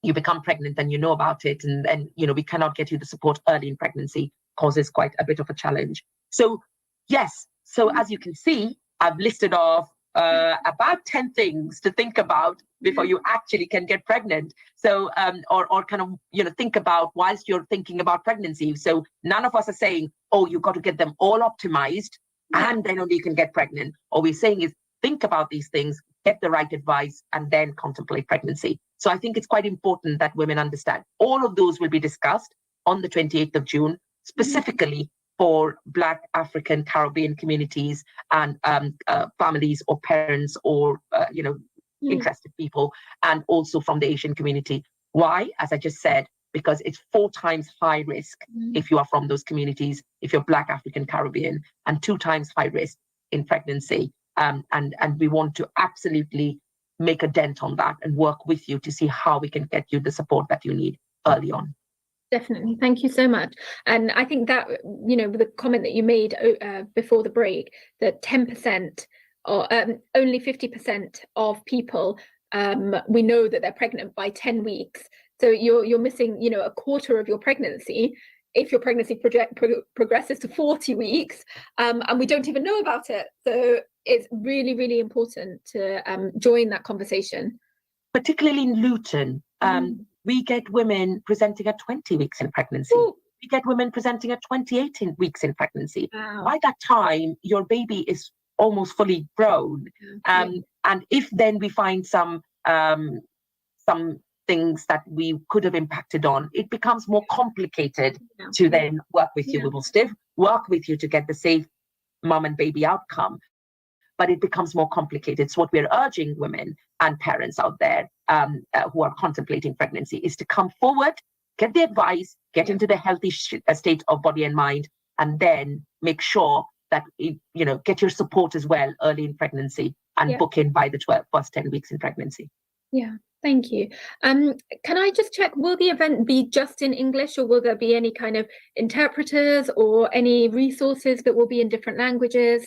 you become pregnant and you know about it, and then we cannot get you the support early in pregnancy, causes quite a bit of a challenge. So yes, as you can see, I've listed off about 10 things to think about before you actually can get pregnant. So or kind of think about whilst you're thinking about pregnancy. So none of us are saying, oh, you've got to get them all optimized and then only you can get pregnant. All we're saying is think about these things, get the right advice, and then contemplate pregnancy. So I think it's quite important that women understand. All of those will be discussed on the 28th of June, specifically for Black, African, Caribbean communities and families or parents or, interested people, and also from the Asian community. Why? As I just said, because it's 4 times high risk if you are from those communities, if you're Black, African, Caribbean, and 2 times high risk in pregnancy. And we want to absolutely make a dent on that and work with you to see how we can get you the support that you need early on. Definitely. Thank you so much. And I think that, the comment that you made before the break, that 10% or only 50% of people, we know that they're pregnant by 10 weeks. So you're missing, a quarter of your pregnancy if your pregnancy progresses to 40 weeks, and we don't even know about it. So it's really, really important to join that conversation. Particularly in Luton, we get women presenting at 20 weeks in pregnancy. Ooh. We get women presenting at 28 weeks in pregnancy. Wow. By that time, your baby is almost fully grown. And if then we find some things that we could have impacted on, it becomes more complicated to then work with you. We will still work with you to get the safe mom and baby outcome, but it becomes more complicated. So what we're urging women and parents out there who are contemplating pregnancy is to come forward, get the advice, get into the healthy state of body and mind, and then make sure that get your support as well early in pregnancy and book in by the first 10 weeks in pregnancy. Yeah, thank you. Can I just check, will the event be just in English, or will there be any kind of interpreters or any resources that will be in different languages?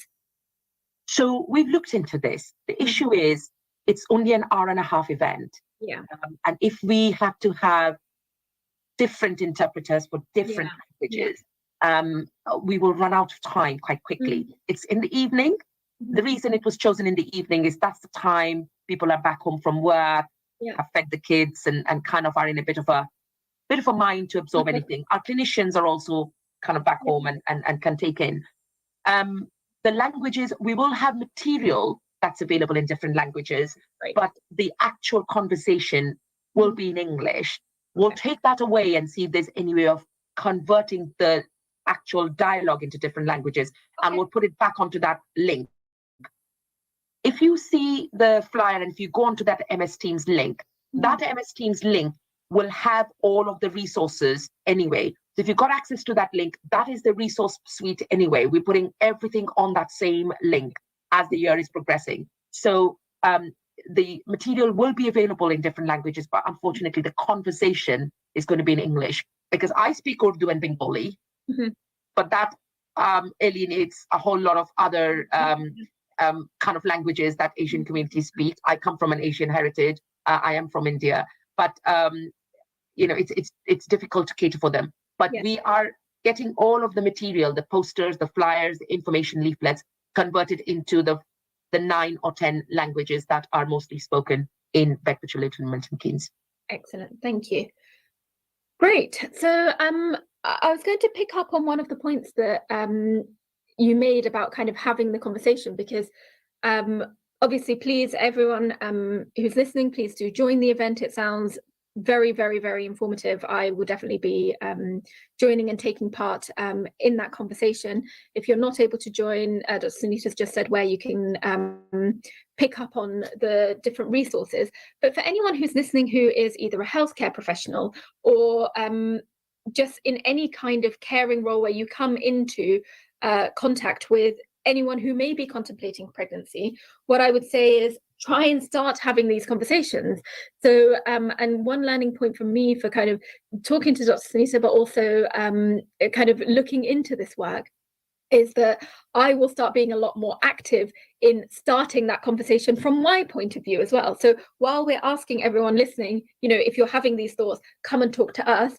So we've looked into this. The issue is it's only an hour-and-a-half event. Yeah. And if we have to have different interpreters for different languages, we will run out of time quite quickly. It's in the evening. The reason it was chosen in the evening is that's the time people are back home from work, have fed the kids, and kind of are in a bit of a mind to absorb anything. Our clinicians are also kind of back home and can take in. The languages, we will have material that's available in different languages, but the actual conversation will be in English. We'll take that away and see if there's any way of converting the actual dialogue into different languages, and we'll put it back onto that link. If you see the flyer and if you go onto that MS Teams link, that MS Teams link will have all of the resources anyway. So if you've got access to that link, that is the resource suite anyway. We're putting everything on that same link as the year is progressing. So the material will be available in different languages, but unfortunately the conversation is going to be in English, because I speak Urdu and Bengali, but that alienates a whole lot of other kind of languages that Asian communities speak. I come from an Asian heritage. I am from India, but it's difficult to cater for them. But we are getting all of the material, the posters, the flyers, the information leaflets, converted into the 9 or 10 languages that are mostly spoken in Bedfordshire, Luton, Milton Keynes. Excellent, thank you. Great. So I was going to pick up on one of the points that you made about kind of having the conversation, because obviously, please, everyone who's listening, please do join the event. It sounds very, very, very informative. I will definitely be joining and taking part in that conversation. If you're not able to join, Dr. Sanhita's just said where you can pick up on the different resources. But for anyone who's listening who is either a healthcare professional or just in any kind of caring role where you come into contact with anyone who may be contemplating pregnancy, what I would say is try and start having these conversations. So, and one learning point from me for kind of talking to Dr. Sanhita, but also kind of looking into this work, is that I will start being a lot more active in starting that conversation from my point of view as well. So while we're asking everyone listening, if you're having these thoughts, come and talk to us.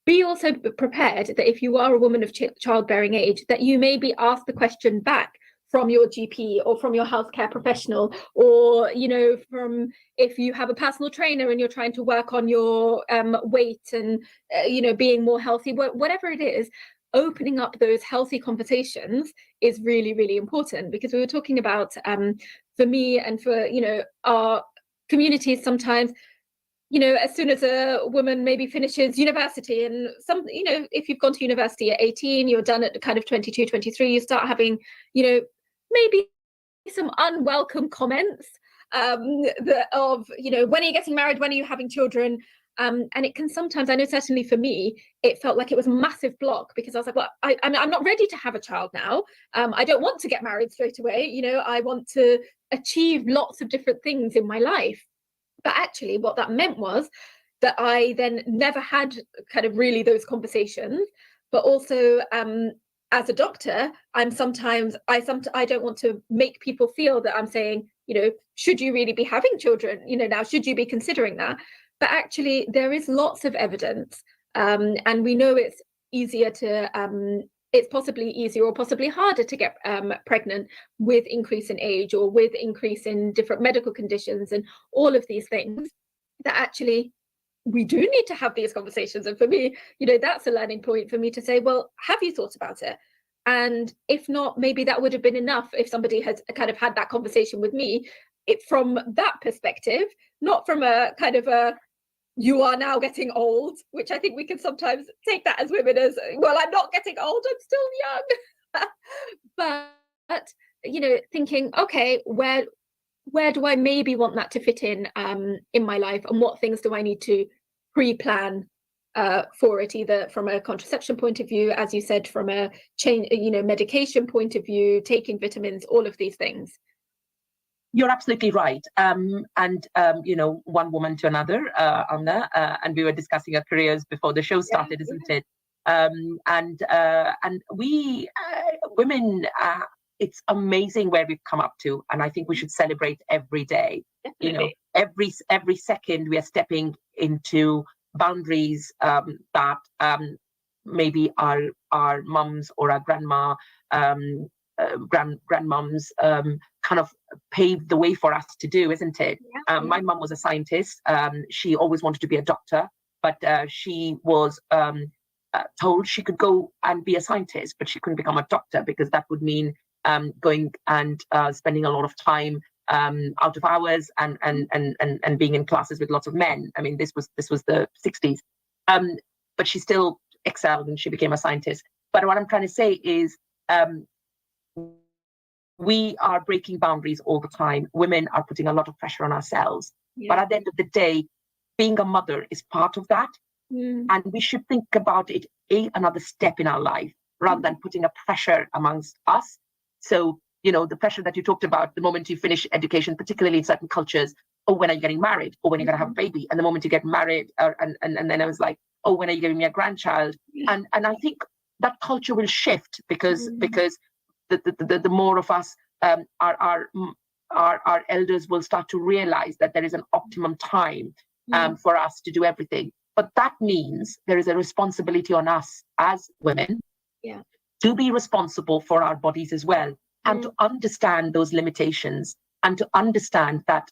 Be also prepared that if you are a woman of childbearing age, that you may be asked the question back from your GP or from your healthcare professional, or from if you have a personal trainer and you're trying to work on your weight and being more healthy, whatever it is. Opening up those healthy conversations is really, really important, because we were talking about for me and for our communities sometimes, as soon as a woman maybe finishes university, and if you've gone to university at 18, you're done at kind of 22, 23, you start having, maybe some unwelcome comments when are you getting married, when are you having children? And it can sometimes, I know certainly for me, it felt like it was a massive block, because I was like, well, I'm not ready to have a child now. I don't want to get married straight away. I want to achieve lots of different things in my life. But actually what that meant was, that I then never had kind of really those conversations. But also, as a doctor, I don't want to make people feel that I'm saying, should you really be having children? Now, should you be considering that? But actually, there is lots of evidence, and we know it's easier to, it's possibly easier or possibly harder to get pregnant with increase in age or with increase in different medical conditions and all of these things, that actually we do need to have these conversations. And for me, that's a learning point for me to say, well, have you thought about it? And if not, maybe that would have been enough if somebody has kind of had that conversation with me, from that perspective, not from a kind of a, you are now getting old, which I think we can sometimes take that as women as, well, I'm not getting old, I'm still young. But, thinking, okay, where do I maybe want that to fit in my life, and what things do I need to pre-plan for it, either from a contraception point of view, as you said, from a medication point of view, taking vitamins, all of these things. You're absolutely right. One woman to another, Amna, and we were discussing our careers before the show started, isn't it? And we women, it's amazing where we've come up to, and I think we should celebrate every day. Definitely. Every second we are stepping into boundaries that maybe our mums or our grandmoms kind of paved the way for us to do, isn't it? My mum was a scientist. She always wanted to be a doctor, but she was told she could go and be a scientist, but she couldn't become a doctor because that would mean going and spending a lot of time out of hours and being in classes with lots of men. I mean, this was the 60s, but she still excelled and she became a scientist. But what I'm trying to say is, we are breaking boundaries all the time. Women are putting a lot of pressure on ourselves. But at the end of the day, being a mother is part of that. And we should think about it another step in our life rather than putting a pressure amongst us. So, the pressure that you talked about, the moment you finish education, particularly in certain cultures, oh, when are you getting married? Or when are you going to have a baby? And the moment you get married, and then I was like, oh, when are you giving me a grandchild? And I think that culture will shift because the more of us, our elders will start to realize that there is an optimum time for us to do everything. But that means there is a responsibility on us as women to be responsible for our bodies as well, and to understand those limitations, and to understand that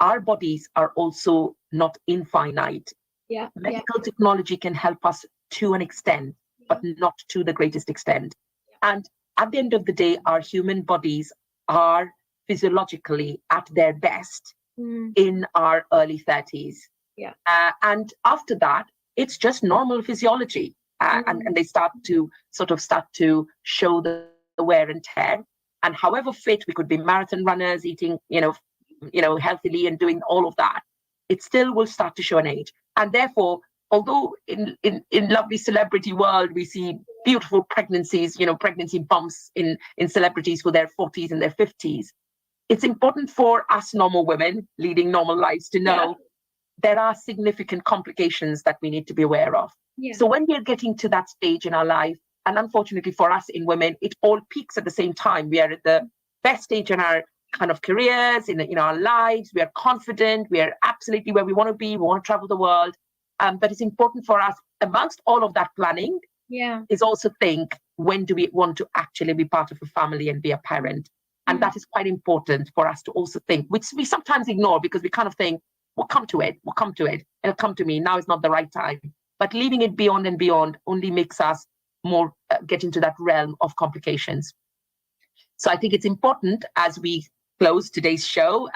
our bodies are also not infinite. Medical technology can help us to an extent, but not to the greatest extent. And at the end of the day, our human bodies are physiologically at their best in our early 30s. And after that, it's just normal physiology. And they start to show the wear and tear. And however fit we could be, marathon runners, eating, healthily and doing all of that, it still will start to show an age. And therefore, although in lovely celebrity world, we see beautiful pregnancies, pregnancy bumps in celebrities for their 40s and their 50s, it's important for us normal women leading normal lives to know there are significant complications that we need to be aware of. So when we are getting to that stage in our life, and unfortunately for us in women, it all peaks at the same time. We are at the best stage in our kind of careers, in our lives. We are confident. We are absolutely where we want to be. We want to travel the world. But it's important for us, amongst all of that planning, is also think, when do we want to actually be part of a family and be a parent? And that is quite important for us to also think, which we sometimes ignore because we kind of think, we'll come to it. It'll come to me. Now is not the right time. But leaving it beyond and beyond only makes us more get into that realm of complications. So I think it's important, as we close today's show,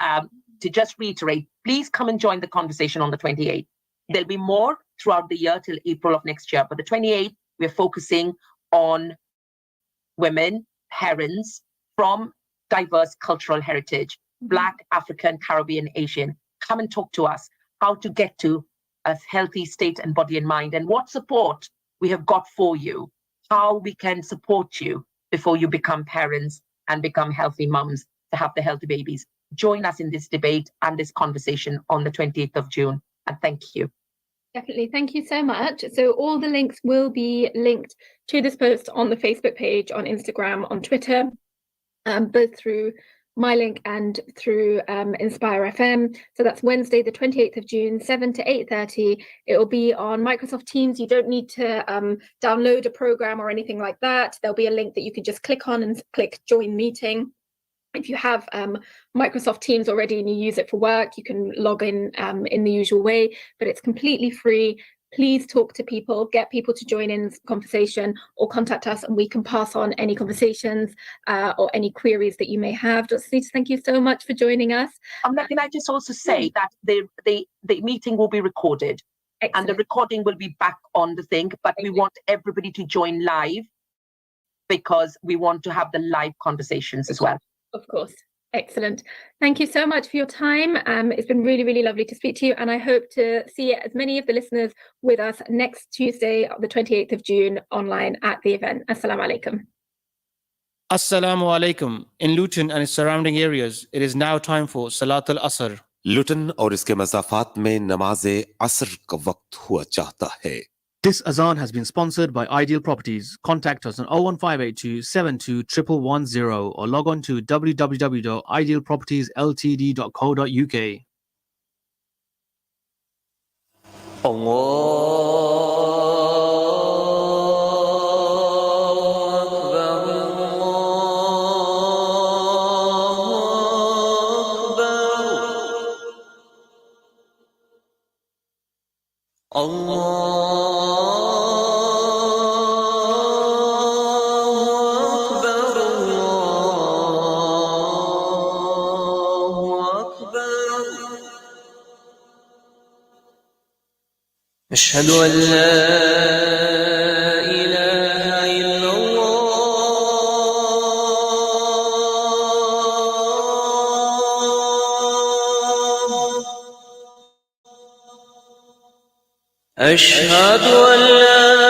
to just reiterate, please come and join the conversation on the 28th. There'll be more throughout the year till April of next year. But the 28th, we're focusing on women, parents from diverse cultural heritage, Black, African, Caribbean, Asian. Come and talk to us how to get to a healthy state and body and mind, and what support we have got for you, how we can support you before you become parents and become healthy mums to have the healthy babies. Join us in this debate and this conversation on the 28th of June. And thank you. Definitely. Thank you so much. So all the links will be linked to this post on the Facebook page, on Instagram, on Twitter, both through my link and through Inspire FM. So that's Wednesday, the 28th of June, 7 to 8:30. It will be on Microsoft Teams. You don't need to download a program or anything like that. There'll be a link that you can just click on and click join meeting. If you have Microsoft Teams already and you use it for work, you can log in the usual way, but it's completely free. Please talk to people, get people to join in conversation, or contact us and we can pass on any conversations or any queries that you may have. Dr. Sanhita, thank you so much for joining us. Can I just also say that the meeting will be recorded. Excellent. And the recording will be back on the thing, but we want everybody to join live because we want to have the live conversations as well. Of course. Excellent. Thank you so much for your time. It's been really, really lovely to speak to you, and I hope to see as many of the listeners with us next Tuesday, the 28th of June, online at the event. Assalamu alaikum. Assalamu alaikum. In Luton and its surrounding areas, it is now time for Salat al-Asr. लुटन और इसके मज़ाफ़ात में नमाज असर का वक्त हुआ चाहता है. This azan has been sponsored by Ideal Properties. Contact us on 01582 72 1110 or log on to www.idealpropertiesltd.co.uk. أشهد أن لا إله إلا الله أشهد أن لا